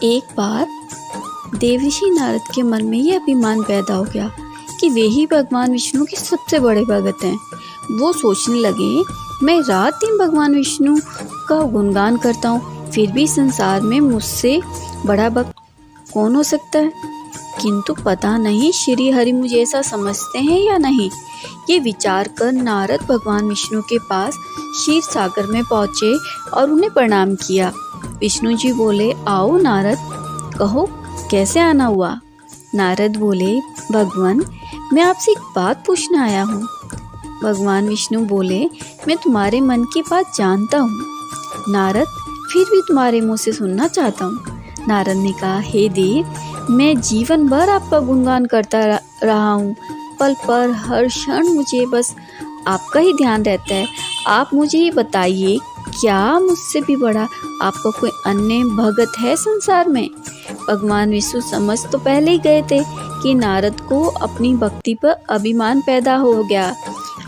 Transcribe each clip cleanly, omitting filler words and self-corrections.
एक बार देवर्षि नारद के मन में यह अभिमान पैदा हो गया कि वे ही भगवान विष्णु के सबसे बड़े भगत हैं। वो सोचने लगे, मैं रात दिन भगवान विष्णु का गुणगान करता हूँ, फिर भी संसार में मुझसे बड़ा भक्त कौन हो सकता है। किंतु पता नहीं श्री हरि मुझे ऐसा समझते हैं या नहीं। ये विचार कर नारद भगवान विष्णु के पास क्षीर सागर में पहुँचे और उन्हें प्रणाम किया। विष्णु जी बोले, आओ नारद, कहो कैसे आना हुआ। नारद बोले, भगवान मैं आपसे एक बात पूछने आया हूँ। भगवान विष्णु बोले, मैं तुम्हारे मन की बात जानता हूँ नारद, फिर भी तुम्हारे मुँह से सुनना चाहता हूँ। नारद ने कहा, हे देव, मैं जीवन भर आपका गुणगान करता रहा हूँ, पल पर हर क्षण मुझे बस आपका ही ध्यान रहता है। आप मुझे ये बताइए, क्या मुझसे भी बड़ा आपका कोई अन्य भगत है संसार में। भगवान विष्णु समझ तो पहले ही गए थे कि नारद को अपनी भक्ति पर अभिमान पैदा हो गया,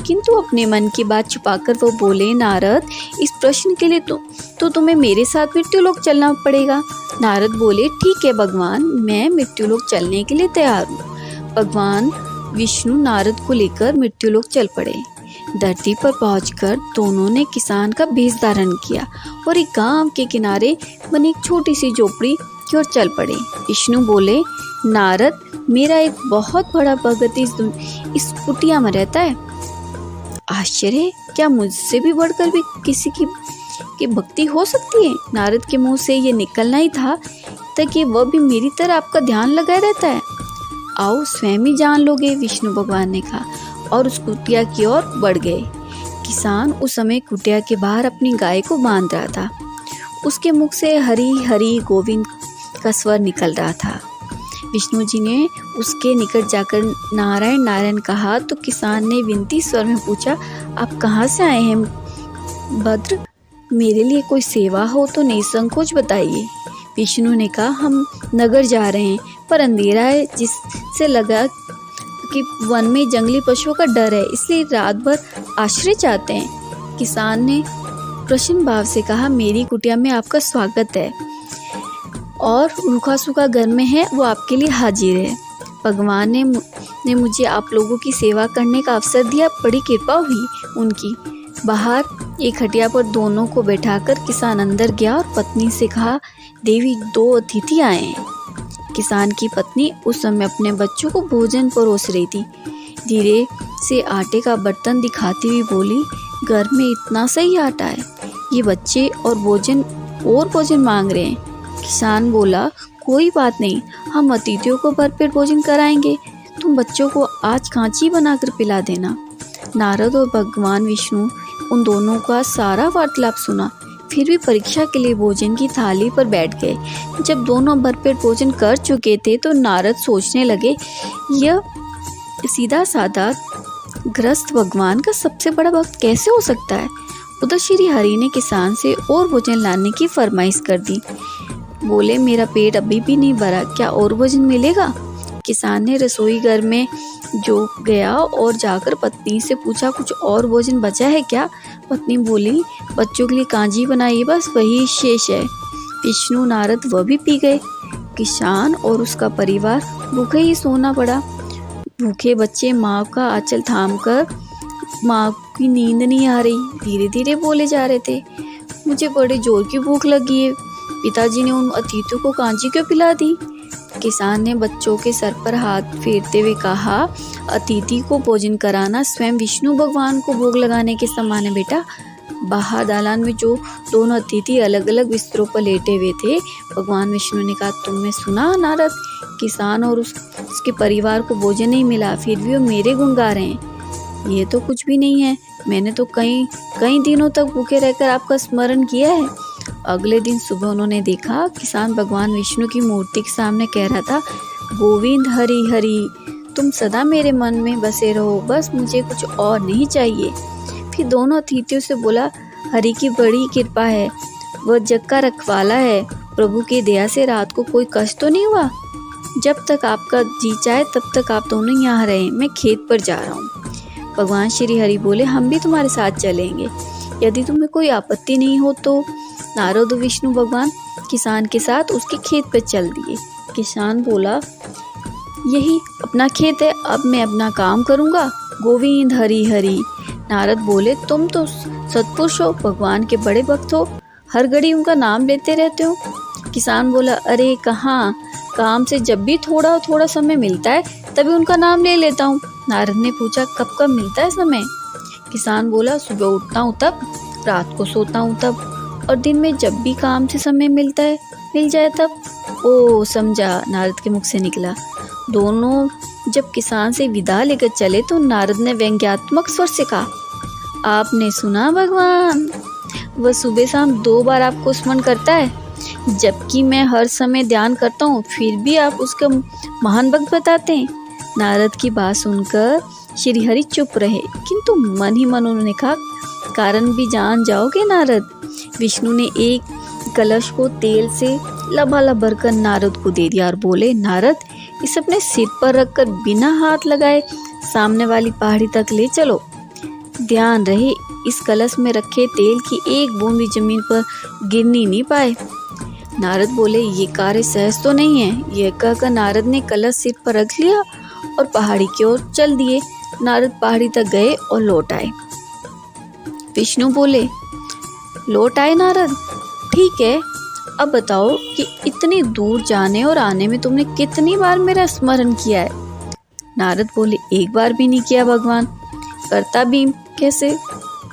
किंतु अपने मन की बात छुपाकर वो बोले, नारद इस प्रश्न के लिए तो तुम्हें मेरे साथ मृत्युलोक चलना पड़ेगा। नारद बोले, ठीक है भगवान, मैं मृत्युलोक चलने के लिए तैयार हूँ। भगवान विष्णु नारद को लेकर मृत्युलोक चल पड़े। धरती पर पहुंचकर दोनों ने किसान का भेष धारण किया और एक गांव के किनारे बनी एक छोटी सी झोपड़ी की ओर चल पड़े। विष्णु बोले, नारद मेरा एक बहुत बड़ा भगत इस कुटिया में रहता है। आश्चर्य, क्या मुझसे भी बढ़कर भी किसी की भक्ति हो सकती है। नारद के मुंह से ये निकलना ही था ताकि वह भी मेरी तरह आपका ध्यान लगाए रहता है। आओ स्वयं ही जान लोगे, विष्णु भगवान ने कहा और उस कुटिया की ओर बढ़ गए। किसान उस समय कुटिया के बाहर अपनी गाय को बांध रहा था। उसके मुख से हरि हरि गोविंद का स्वर निकल रहा था। विष्णु जी ने उसके निकट जाकर नारायण नारायण कहा तो किसान ने विनती स्वर में पूछा, आप कहाँ से आए हैं भद्र, मेरे लिए कोई सेवा हो तो निसंकोच बताइए। विष्णु ने कहा, हम नगर जा रहे हैं पर अंधेरा है, जिससे लगा कि वन में जंगली पशुओं का डर है, इसलिए रात भर आश्रय चाहते हैं। किसान ने प्रसन्न भाव से कहा, मेरी कुटिया में आपका स्वागत है और रूखा सूखा घर में है वो आपके लिए हाजिर है। भगवान ने मुझे आप लोगों की सेवा करने का अवसर दिया, बड़ी कृपा हुई उनकी। बाहर एक खटिया पर दोनों को बैठाकर किसान अंदर गया और पत्नी से कहा, देवी दो अतिथि आए हैं। किसान की पत्नी उस समय अपने बच्चों को भोजन परोस रही थी। धीरे से आटे का बर्तन दिखाती हुई बोली, घर में इतना सही आटा है, ये बच्चे और भोजन मांग रहे हैं। किसान बोला, कोई बात नहीं, हम अतिथियों को भरपेट भोजन कराएंगे, तुम बच्चों को आज कांची बनाकर पिला देना। नारद और भगवान विष्णु उन दोनों का सारा वार्तालाप सुना, फिर भी परीक्षा के लिए भोजन की थाली पर बैठ गए। जब दोनों भरपेट भोजन कर चुके थे तो नारद सोचने लगे, यह सीधा साधा ग्रस्त भगवान का सबसे बड़ा भक्त कैसे हो सकता है। उधर श्री हरि ने किसान से और भोजन लाने की फरमाइश कर दी। बोले, मेरा पेट अभी भी नहीं भरा, क्या और भोजन मिलेगा। किसान ने रसोई घर में जो गया और जाकर पत्नी से पूछा, कुछ और भोजन बचा है क्या। पत्नी बोली, बच्चों के लिए कांजी बनाई, बस वही शेष है। विष्णु नारद वह भी पी गए। किसान और उसका परिवार भूखे ही सोना पड़ा। भूखे बच्चे माँ का आंचल थामकर, माँ की नींद नहीं आ रही, धीरे धीरे बोले जा रहे थे, मुझे बड़े जोर की भूख लगी है, पिताजी ने उन अतिथियों को कांजी क्यों पिला दी। किसान ने बच्चों के सर पर हाथ फेरते हुए कहा, अतिथि को भोजन कराना स्वयं विष्णु भगवान को भोग लगाने के समान है बेटा। बाहर दालान में जो दोनों अतिथि अलग अलग बिस्तरों पर लेटे हुए थे, भगवान विष्णु ने कहा, तुमने सुना नारद, किसान और उसके परिवार को भोजन नहीं मिला, फिर भी वो मेरे गुण गा रहे हैं। ये तो कुछ भी नहीं है, मैंने तो कई दिनों तक भूखे रहकर आपका स्मरण किया है। अगले दिन सुबह उन्होंने देखा किसान भगवान विष्णु की मूर्ति के सामने कह रहा था, गोविंद हरि हरि, तुम सदा मेरे मन में बसे रहो, बस मुझे कुछ और नहीं चाहिए। फिर दोनों अतिथियों से बोला, हरि की बड़ी कृपा है, वह जग का रखवाला है, प्रभु की दया से रात को कोई कष्ट तो नहीं हुआ। जब तक आपका जी चाहे तब तक आप दोनों यहाँ रहें, मैं खेत पर जा रहा हूँ। भगवान श्री हरि बोले, हम भी तुम्हारे साथ चलेंगे, यदि तुम्हें कोई आपत्ति नहीं हो तो। नारद और विष्णु भगवान किसान के साथ उसके खेत पर चल दिए। किसान बोला, यही अपना खेत है, अब मैं अपना काम करूँगा। गोविंद हरि हरि। नारद बोले, तुम तो सत्पुरुष हो, भगवान के बड़े भक्त हो, हर घड़ी उनका नाम लेते रहते हो। किसान बोला, अरे कहाँ, काम से जब भी थोड़ा थोड़ा समय मिलता है तभी उनका नाम ले लेता हूँ। नारद ने पूछा, कब कब मिलता है समय? किसान बोला, सुबह उठता हूँ तब, रात को सोता हूँ तब, और दिन में जब भी काम से समय मिल जाए तब। ओ समझा, नारद के मुख से निकला। दोनों जब किसान से विदा लेकर चले तो नारद ने व्यंग्यात्मक स्वर से कहा, आपने सुना भगवान, वह सुबह शाम 2 बार आपको स्मरण करता है, जबकि मैं हर समय ध्यान करता हूँ, फिर भी आप उसका महान भक्त बताते हैं। नारद की बात सुनकर श्री हरि चुप रहे, किंतु मन ही मन उन्होंने कहा, कारण भी जान जाओगे नारद। विष्णु ने एक कलश को तेल से लबालब भरकर नारद को दे दिया और बोले, नारद, इसे अपने सिर पर रखकर बिना हाथ लगाए सामने वाली पहाड़ी तक ले चलो। ध्यान रहे, इस कलश में रखे तेल की एक बूंद भी जमीन पर गिरनी नहीं पाए। नारद बोले, ये कार्य सहज तो नहीं है। यह कहकर नारद ने कलश सिर पर रख लिया और पहाड़ी की ओर चल दिए। नारद पहाड़ी तक गए और लौट आए। विष्णु बोले, लौट आए नारद, ठीक है, अब बताओ कि इतनी दूर जाने और आने में तुमने कितनी बार मेरा स्मरण किया है? नारद बोले, एक बार भी नहीं किया भगवान। करता भी कैसे?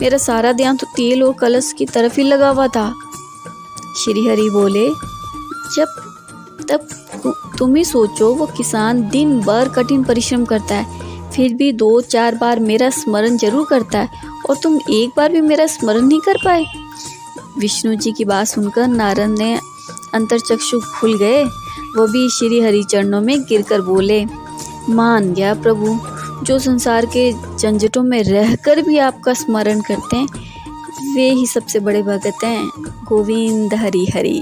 मेरा सारा ध्यान तो तेल और कलश की तरफ ही लगा हुआ था। श्री हरि बोले, तब तुम ही सोचो, वो किसान दिन भर कठिन परिश्रम करता है, फिर भी 2-4 बार मेरा स्मरण जरूर करता है, और तुम एक बार भी मेरा स्मरण नहीं कर पाए। विष्णु जी की बात सुनकर नारद ने अंतर्चक्षु खुल गए। वो भी श्री हरि चरणों में गिरकर बोले, मान गया प्रभु, जो संसार के झंझटों में रहकर भी आपका स्मरण करते हैं, वे ही सबसे बड़े भक्त हैं। गोविंद हरि हरि।